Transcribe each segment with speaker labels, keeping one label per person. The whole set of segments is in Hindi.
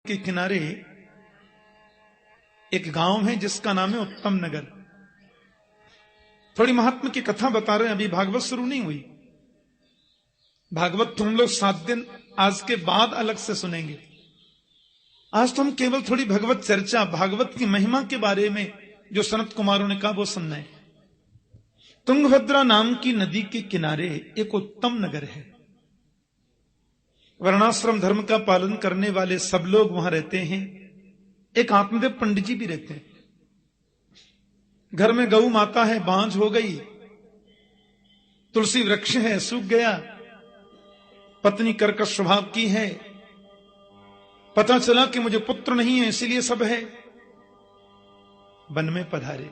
Speaker 1: के किनारे एक गांव है जिसका नाम है उत्तम नगर। थोड़ी महात्मा की कथा बता रहे हैं, अभी भागवत शुरू नहीं हुई। भागवत तुम लोग 7 दिन आज के बाद अलग से सुनेंगे। आज तो हम केवल थोड़ी भगवत चर्चा, भागवत की महिमा के बारे में जो सनत कुमारों ने कहा वो सुनना है। तुंगभद्रा नाम की नदी के किनारे एक उत्तम नगर है। वर्णाश्रम धर्म का पालन करने वाले सब लोग वहां रहते हैं। एक आत्मदेव पंडित जी भी रहते हैं। घर में गौ माता है, बांझ हो गई। तुलसी वृक्ष है, सूख गया। पत्नी कर्कश स्वभाव की है। पता चला कि मुझे पुत्र नहीं है, इसीलिए सब है। वन में पधारे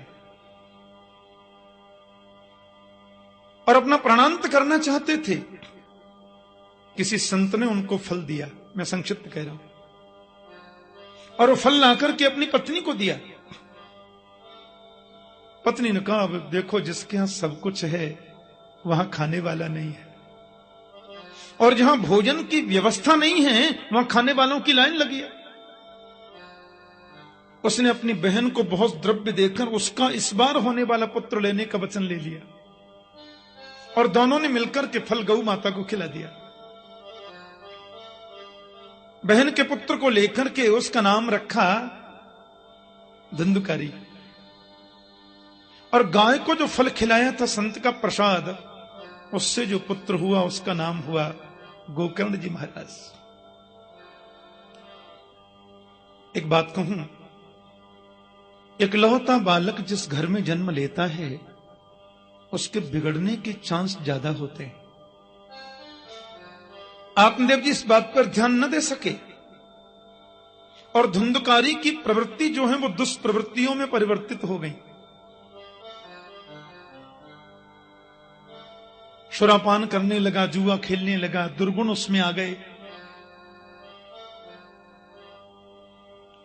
Speaker 1: और अपना प्राणांत करना चाहते थे। किसी संत ने उनको फल दिया, मैं संक्षिप्त कह रहा हूं, और वो फल लाकर के अपनी पत्नी को दिया। पत्नी ने कहा, अब देखो जिसके यहां सब कुछ है वहां खाने वाला नहीं है, और जहां भोजन की व्यवस्था नहीं है वहां खाने वालों की लाइन लगी है। उसने अपनी बहन को बहुत द्रव्य देकर उसका इस बार होने वाला पुत्र लेने का वचन ले लिया, और दोनों ने मिलकर के फल गौ माता को खिला दिया। बहन के पुत्र को लेकर के उसका नाम रखा धंधुकारी, और गाय को जो फल खिलाया था संत का प्रसाद, उससे जो पुत्र हुआ उसका नाम हुआ गोकर्ण जी महाराज। एक बात कहूं, इकलौता बालक जिस घर में जन्म लेता है उसके बिगड़ने के चांस ज्यादा होते हैं। आत्मदेव जी इस बात पर ध्यान न दे सके, और धुंधकारी की प्रवृत्ति जो है वो दुष्प्रवृत्तियों में परिवर्तित हो गई। शरापान करने लगा, जुआ खेलने लगा, दुर्गुण उसमें आ गए,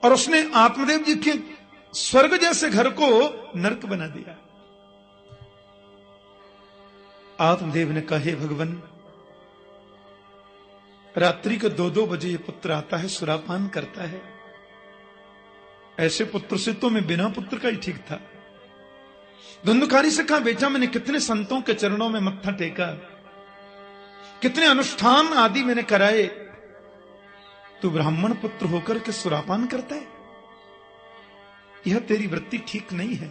Speaker 1: और उसने आत्मदेव जी के स्वर्ग जैसे घर को नरक बना दिया। आत्मदेव ने कहा, हे भगवान, रात्रि को 2-2 बजे ये पुत्र आता है, सुरापान करता है। ऐसे पुत्र से तो मैं बिना पुत्र का ही ठीक था। धुंधकारी से कहा, बेटा मैंने कितने संतों के चरणों में मत्था टेका, कितने अनुष्ठान आदि मैंने कराए, तू ब्राह्मण पुत्र होकर के सुरापान करता है? यह तेरी वृत्ति ठीक नहीं है।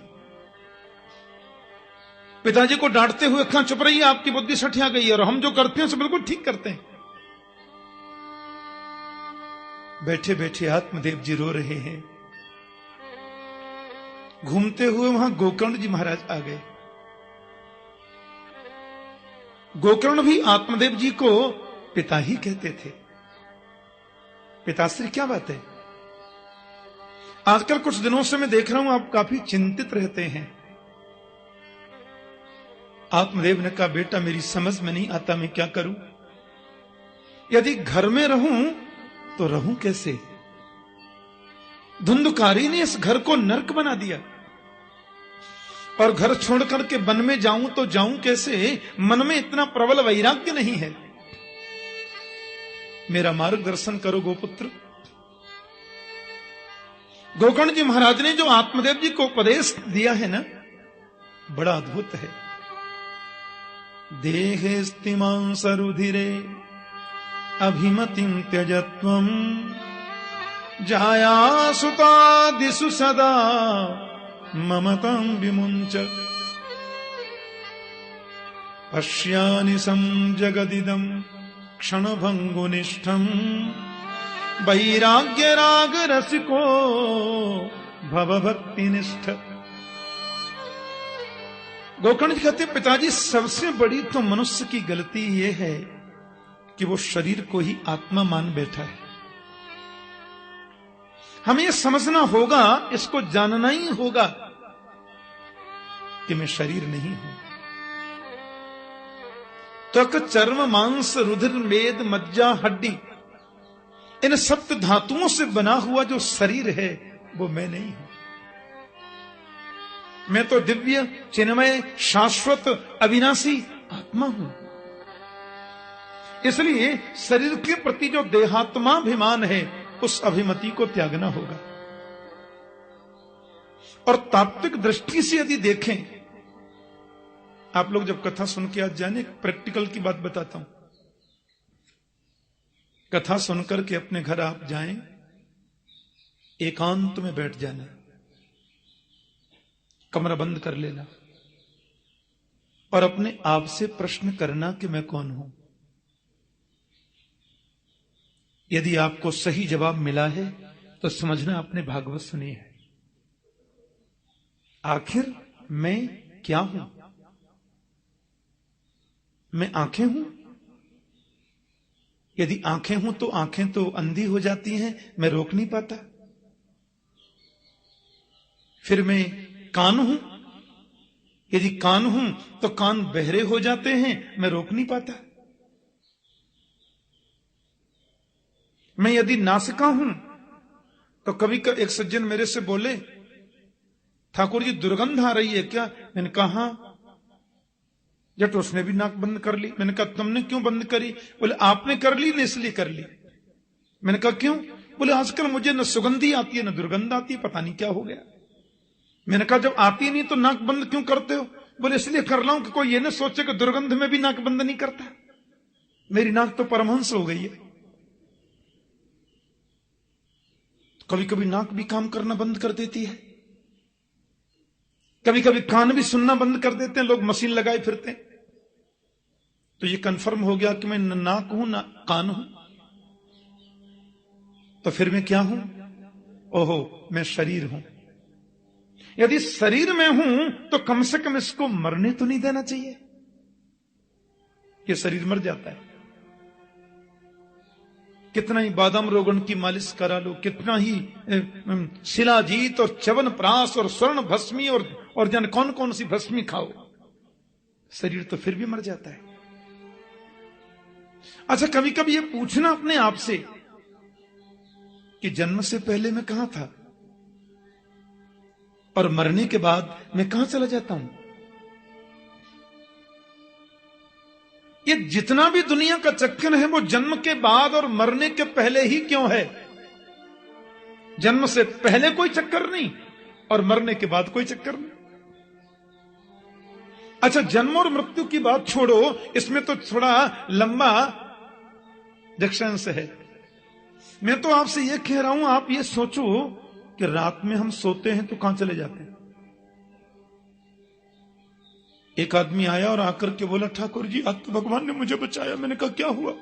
Speaker 1: पिताजी को डांटते हुए कहा, चुप रहिए, आपकी बुद्धि सठिया गई है, और हम जो करते हैं उसे बिल्कुल ठीक करते हैं। बैठे बैठे आत्मदेव जी रो रहे हैं। घूमते हुए वहां गोकर्ण जी महाराज आ गए। गोकर्ण भी आत्मदेव जी को पिता ही कहते थे। पिताश्री, क्या बात है? आजकल कुछ दिनों से मैं देख रहा हूं आप काफी चिंतित रहते हैं। आत्मदेव ने कहा, बेटा मेरी समझ में नहीं आता, मैं क्या करूं? यदि घर में रहूं तो रहूं कैसे? धुंधकारी ने इस घर को नरक बना दिया, और घर छोड़ करके वन में जाऊं तो जाऊं कैसे? मन में इतना प्रबल वैराग्य नहीं है। मेरा मार्गदर्शन करो गोपुत्र। गोकर्ण जी महाराज ने जो आत्मदेव जी को उपदेश दिया है ना, बड़ा अद्भुत है। देहे स्तिमांस रुधिरे अभिमतिं त्यजत्वं जाया सुतादिषु सदा ममतं विमुञ्च पश्यानि संजगदिदं क्षणभङ्गुनिष्ठं वैराग्य राग रसिको भवभक्तिनिष्ठ। गोकर्ण जी कहते, पिताजी सबसे बड़ी तो मनुष्य की गलती यह है कि वो शरीर को ही आत्मा मान बैठा है। हमें यह समझना होगा, इसको जानना ही होगा कि मैं शरीर नहीं हूं। त्वक चर्म मांस रुधिर मेद मज्जा हड्डी, इन सप्त धातुओं से बना हुआ जो शरीर है वो मैं नहीं हूं। मैं तो दिव्य चिन्मय शाश्वत अविनाशी आत्मा हूं। इसलिए शरीर के प्रति जो देहात्माभिमान है उस अभिमति को त्यागना होगा। और तात्विक दृष्टि से यदि देखें, आप लोग जब कथा सुन के आज जाने, प्रैक्टिकल की बात बताता हूं। कथा सुनकर के अपने घर आप जाएं, एकांत में बैठ जाना, कमरा बंद कर लेना और अपने आप से प्रश्न करना कि मैं कौन हूं। यदि आपको सही जवाब मिला है तो समझना आपने भागवत सुनी है। आखिर मैं क्या हूं? मैं आंखें हूं? यदि आंखें हूं तो आंखें तो अंधी हो जाती हैं, मैं रोक नहीं पाता। फिर मैं कान हूं? यदि कान हूं तो कान बहरे हो जाते हैं, मैं रोक नहीं पाता। मैं यदि नासिका हूं तो कभी एक सज्जन मेरे से बोले, ठाकुर जी दुर्गंध आ रही है क्या? मैंने कहा जब तो उसने भी नाक बंद कर ली। मैंने कहा तुमने क्यों बंद करी? बोले आपने कर ली न इसलिए कर ली। मैंने कहा क्यों? बोले आजकल मुझे न सुगंधी आती है न दुर्गंध आती है, पता नहीं क्या हो गया। मैंने कहा जब आती नहीं तो नाक बंद क्यों करते हो? बोले इसलिए कर रहा हूं कि कोई ये न सोचे कि दुर्गंध में भी नाक बंद नहीं करता। मेरी नाक तो परमहंस हो गई है। कभी कभी नाक भी काम करना बंद कर देती है, कभी कभी कान भी सुनना बंद कर देते हैं, लोग मशीन लगाए फिरते हैं। तो ये कंफर्म हो गया कि मैं न नाक हूं न कान हूं। तो फिर मैं क्या हूं? ओहो, मैं शरीर हूं। यदि शरीर में हूं तो कम से कम इसको मरने तो नहीं देना चाहिए। ये शरीर मर जाता है। कितना ही बादाम रोगन की मालिश करा लो, कितना ही शिलाजीत और च्यवन प्राश और स्वर्ण भस्मी और जन कौन कौन सी भस्मी खाओ, शरीर तो फिर भी मर जाता है। अच्छा, कभी कभी ये पूछना अपने आप से कि जन्म से पहले मैं कहां था और मरने के बाद मैं कहां चला जाता हूं। ये जितना भी दुनिया का चक्कर है वो जन्म के बाद और मरने के पहले ही क्यों है? जन्म से पहले कोई चक्कर नहीं और मरने के बाद कोई चक्कर नहीं। अच्छा, जन्म और मृत्यु की बात छोड़ो, इसमें तो थोड़ा लंबा डिस्टेंस है। मैं तो आपसे यह कह रहा हूं, आप ये सोचो कि रात में हम सोते हैं तो कहां चले जाते हैं। एक आदमी आया और आकर के बोला, ठाकुर जी आज तो भगवान ने मुझे बचाया। मैंने कहा क्या हुआ?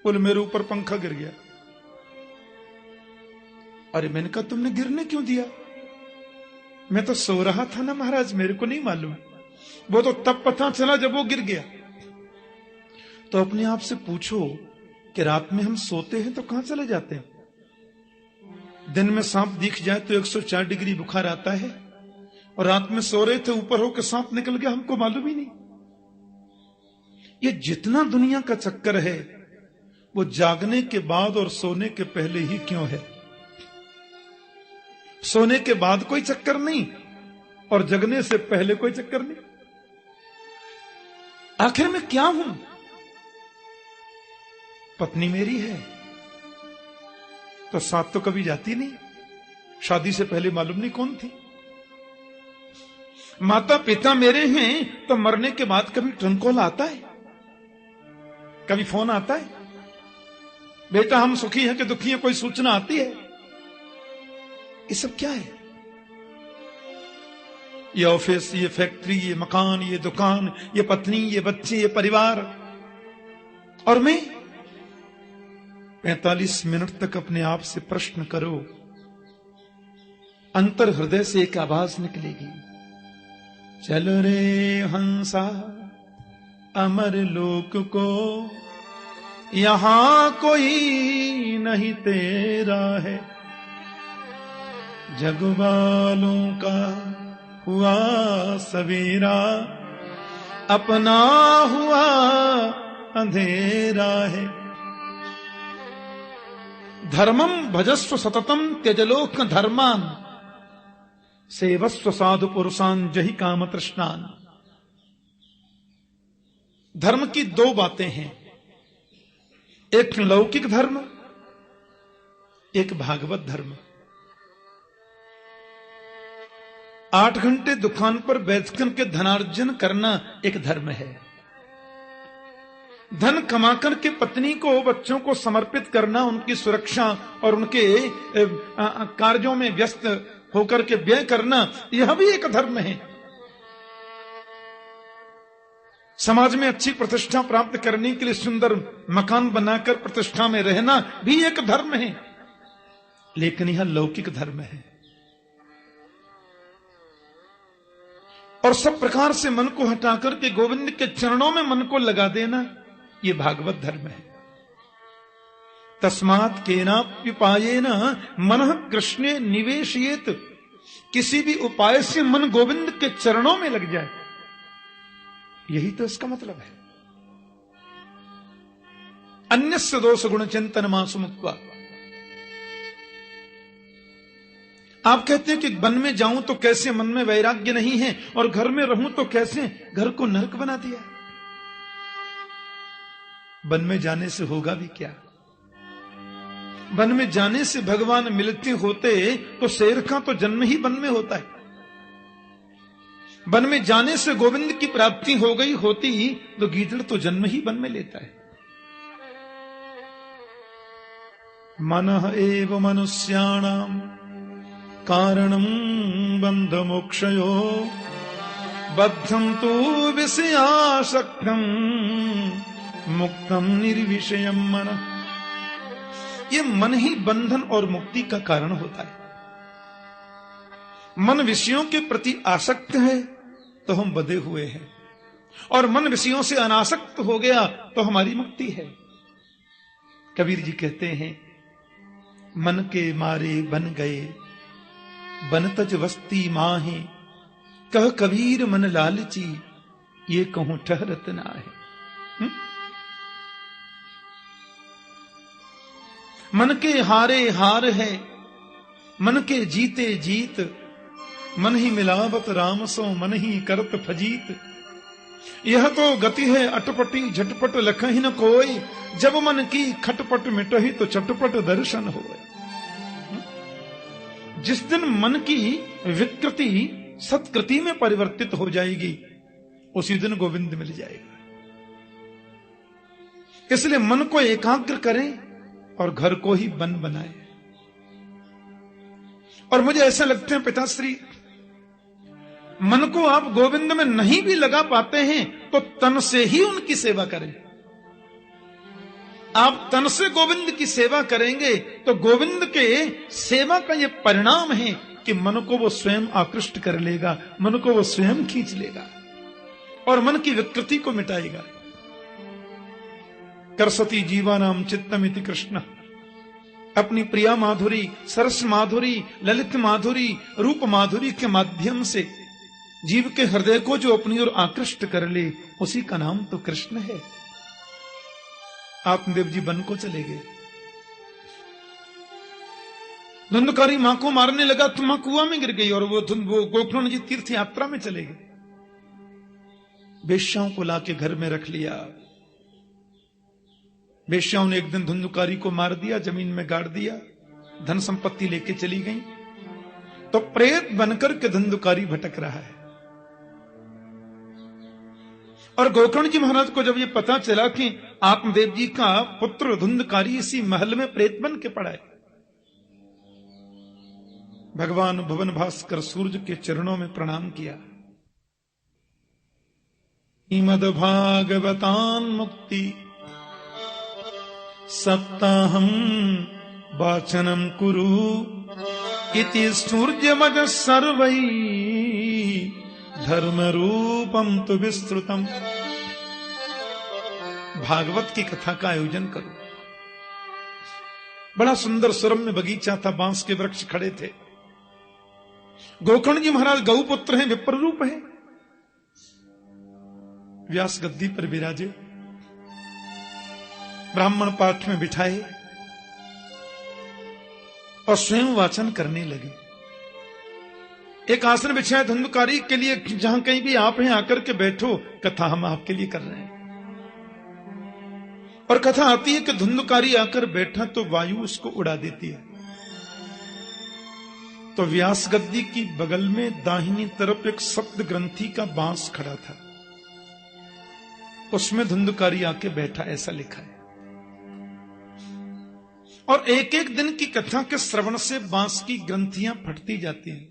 Speaker 1: बोले मेरे ऊपर पंखा गिर गया। अरे मैंने कहा तुमने गिरने क्यों दिया? मैं तो सो रहा था ना महाराज, मेरे को नहीं मालूम। वो तो तब पता चला जब वो गिर गया। तो अपने आप से पूछो कि रात में हम सोते हैं तो कहां चले जाते हैं। दिन में सांप दिख जाए तो 104 डिग्री बुखार आता है, और रात में सो रहे थे ऊपर होकर सांप निकल गया, हमको मालूम ही नहीं। ये जितना दुनिया का चक्कर है वो जागने के बाद और सोने के पहले ही क्यों है। सोने के बाद कोई चक्कर नहीं और जगने से पहले कोई चक्कर नहीं। आखिर में क्या हूं? पत्नी मेरी है तो साथ तो कभी जाती नहीं, शादी से पहले मालूम नहीं कौन थी। माता पिता मेरे हैं तो मरने के बाद कभी ट्रंक कॉल आता है, कभी फोन आता है, बेटा हम सुखी हैं कि दुखी हैं, कोई सूचना आती है? ये सब क्या है? ये ऑफिस, ये फैक्ट्री, ये मकान, ये दुकान, ये पत्नी, ये बच्चे, ये परिवार। और मैं 45 मिनट तक अपने आप से प्रश्न करो, अंतर हृदय से एक आवाज निकलेगी, चल रे हंसा अमर लोक को, यहां कोई नहीं तेरा है। जग वालों का हुआ सवेरा, अपना हुआ अंधेरा है। धर्मम भजस्व सततम त्यजलोक धर्मान, सेवस्व साधु पुरुषान जहि काम तृष्णान। धर्म की दो बातें हैं, एक लौकिक धर्म एक भागवत धर्म। 8 घंटे दुकान पर बैठकर के धनार्जन करना एक धर्म है। धन कमाकर के पत्नी को, बच्चों को समर्पित करना, उनकी सुरक्षा और उनके कार्यों में व्यस्त होकर के व्यय करना, यह भी एक धर्म है। समाज में अच्छी प्रतिष्ठा प्राप्त करने के लिए सुंदर मकान बनाकर प्रतिष्ठा में रहना भी एक धर्म है, लेकिन यह लौकिक धर्म है। और सब प्रकार से मन को हटाकर के गोविंद के चरणों में मन को लगा देना, यह भागवत धर्म है। तस्मात् केनाप्युपायेन मनः कृष्णे निवेशयेत, किसी भी उपाय से मन गोविंद के चरणों में लग जाए, यही तो इसका मतलब है। अन्यस्य दोष गुण चिंतन मासु मुक्त्वा। आप कहते हैं कि वन में जाऊं तो कैसे, मन में वैराग्य नहीं है, और घर में रहूं तो कैसे, घर को नरक बना दिया। वन में जाने से होगा भी क्या? वन में जाने से भगवान मिलते होते तो शेर का तो जन्म ही वन में होता है। वन में जाने से गोविंद की प्राप्ति हो गई होती तो गीदड़ तो जन्म ही वन में लेता है। मनः एव मनुष्याणाम कारणं बंध मोक्षयो बद्धं तु विषयासक्तं मुक्तम निर्विषयम मन। ये मन ही बंधन और मुक्ति का कारण होता है। मन विषयों के प्रति आसक्त है तो हम बंधे हुए हैं, और मन विषयों से अनासक्त हो गया तो हमारी मुक्ति है। कबीर जी कहते हैं, मन के मारे बन गए बन तज वस्ती माहे, कह कबीर मन लालची ये कहूं ठहरत ना है। मन के हारे हार है, मन के जीते जीत, मन ही मिलावत राम सो मन ही करत फजीत। यह तो गति है अटपटी झटपट लखहि न कोई, जब मन की खटपट मिटही तो चटपट दर्शन होए। जिस दिन मन की विकृति सत्कृति में परिवर्तित हो जाएगी, उसी दिन गोविंद मिल जाएगा। इसलिए मन को एकाग्र करें और घर को ही वन बनाए। और मुझे ऐसा लगता है पिताश्री, मन को आप गोविंद में नहीं भी लगा पाते हैं तो तन से ही उनकी सेवा करें। आप तन से गोविंद की सेवा करेंगे तो गोविंद के सेवा का यह परिणाम है कि मन को वो स्वयं आकृष्ट कर लेगा, मन को वो स्वयं खींच लेगा और मन की विकृति को मिटाएगा। करसती जीवानाम चित्तमिति कृष्ण। अपनी प्रिया माधुरी, सरस माधुरी, ललित माधुरी, रूप माधुरी के माध्यम से जीव के हृदय को जो अपनी ओर आकृष्ट कर ले, उसी का नाम तो कृष्ण है। आत्मदेव जी वन को चले गए। धुंधकारी मां को मारने लगा तो मां कुआं में गिर गई, और वो गोकर्ण जी तीर्थ यात्रा में चले गए। वेश्याओं को लाके घर में रख लिया। वेश्याओं ने एक दिन धुंधकारी को मार दिया, जमीन में गाड़ दिया, धन संपत्ति लेके चली गई। तो प्रेत बनकर के धुंधकारी भटक रहा है। और गोकर्ण जी महाराज को जब ये पता चला कि आत्मदेव जी का पुत्र धुंधकारी इसी महल में प्रेत बन के पड़ा है, भगवान भुवन भास्कर सूर्य के चरणों में प्रणाम किया। इमद भागवतान मुक्ति सप्ताहम वाचनम कुरु इति सूर्यमज सर्वै धर्म रूपम तु विस्तृतम। भागवत की कथा का आयोजन करो। बड़ा सुंदर सुरम्य बगीचा था, बांस के वृक्ष खड़े थे। गोकर्ण जी महाराज गौपुत्र हैं, विप्र रूप है, व्यास गद्दी पर विराजे, ब्राह्मण पाठ में बिठाए और स्वयं वाचन करने लगे। एक आसन बिछाया धुंधकारी के लिए, जहां कहीं भी आप हैं आकर के बैठो, कथा हम आपके लिए कर रहे हैं। और कथा आती है कि धुंधकारी आकर बैठा तो वायु उसको उड़ा देती है। तो व्यास गद्दी की बगल में दाहिनी तरफ एक सप्त ग्रंथि का बांस खड़ा था, उसमें धुंधुकारी आके बैठा, ऐसा लिखा है। और एक एक दिन की कथा के श्रवण से बांस की ग्रंथियां फटती जाती हैं,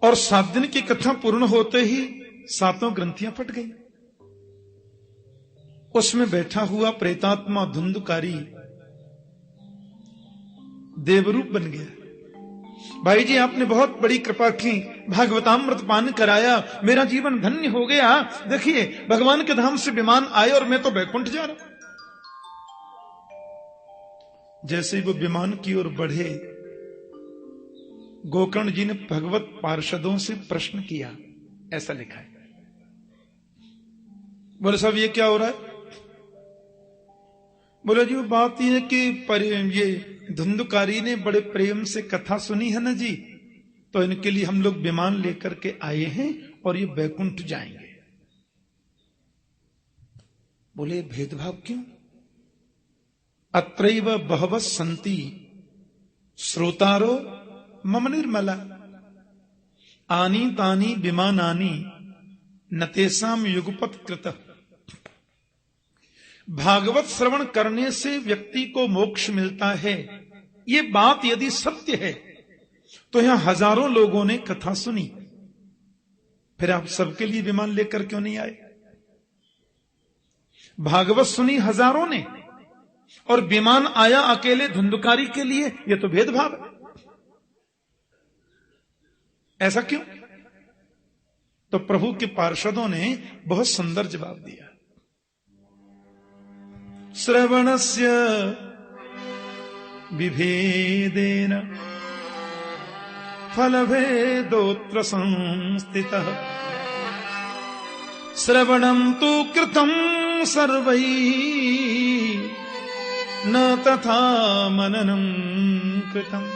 Speaker 1: और 7 दिन की कथा पूर्ण होते ही 7 ग्रंथियां फट गई। उसमें बैठा हुआ प्रेतात्मा धुंधुकारी देवरूप बन गया। भाई जी, आपने बहुत बड़ी कृपा की, भागवतामृत पान कराया, मेरा जीवन धन्य हो गया। देखिए, भगवान के धाम से विमान आए और मैं तो बैकुंठ जा रहा। जैसे ही वो विमान की ओर बढ़े, गोकर्ण जी ने भगवत पार्षदों से प्रश्न किया, ऐसा लिखा है। बोले साहब ये क्या हो रहा है? बोले जी वो बात यह है कि ये धुंधुकारी ने बड़े प्रेम से कथा सुनी है ना जी, तो इनके लिए हम लोग विमान लेकर के आए हैं और ये बैकुंठ जाएंगे। बोले भेदभाव क्यों? अत्रैव बहवः सन्ति श्रोतारो मम निर्मला आनी तानी विमानानि नतेसाम युगपत कृत। भागवत श्रवण करने से व्यक्ति को मोक्ष मिलता है, ये बात यदि सत्य है तो यहां हजारों लोगों ने कथा सुनी, फिर आप सबके लिए विमान लेकर क्यों नहीं आए? भागवत सुनी हजारों ने और विमान आया अकेले धुंधुकारी के लिए, यह तो भेदभाव है। ऐसा क्यों? तो प्रभु के पार्षदों ने बहुत सुंदर जवाब दिया। श्रवणस्य विभेदेन फलभेदोऽत्र संस्थितः श्रवणं तु कृतं सर्वैः न तथा मननं कृतम्।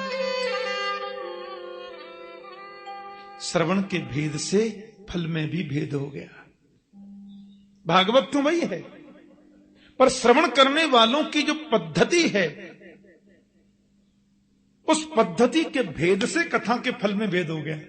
Speaker 1: श्रवण के भेद से फल में भी भेद हो गया। भागवत तो वही है, पर श्रवण करने वालों की जो पद्धति है, उस पद्धति के भेद से कथा के फल में भेद हो गया।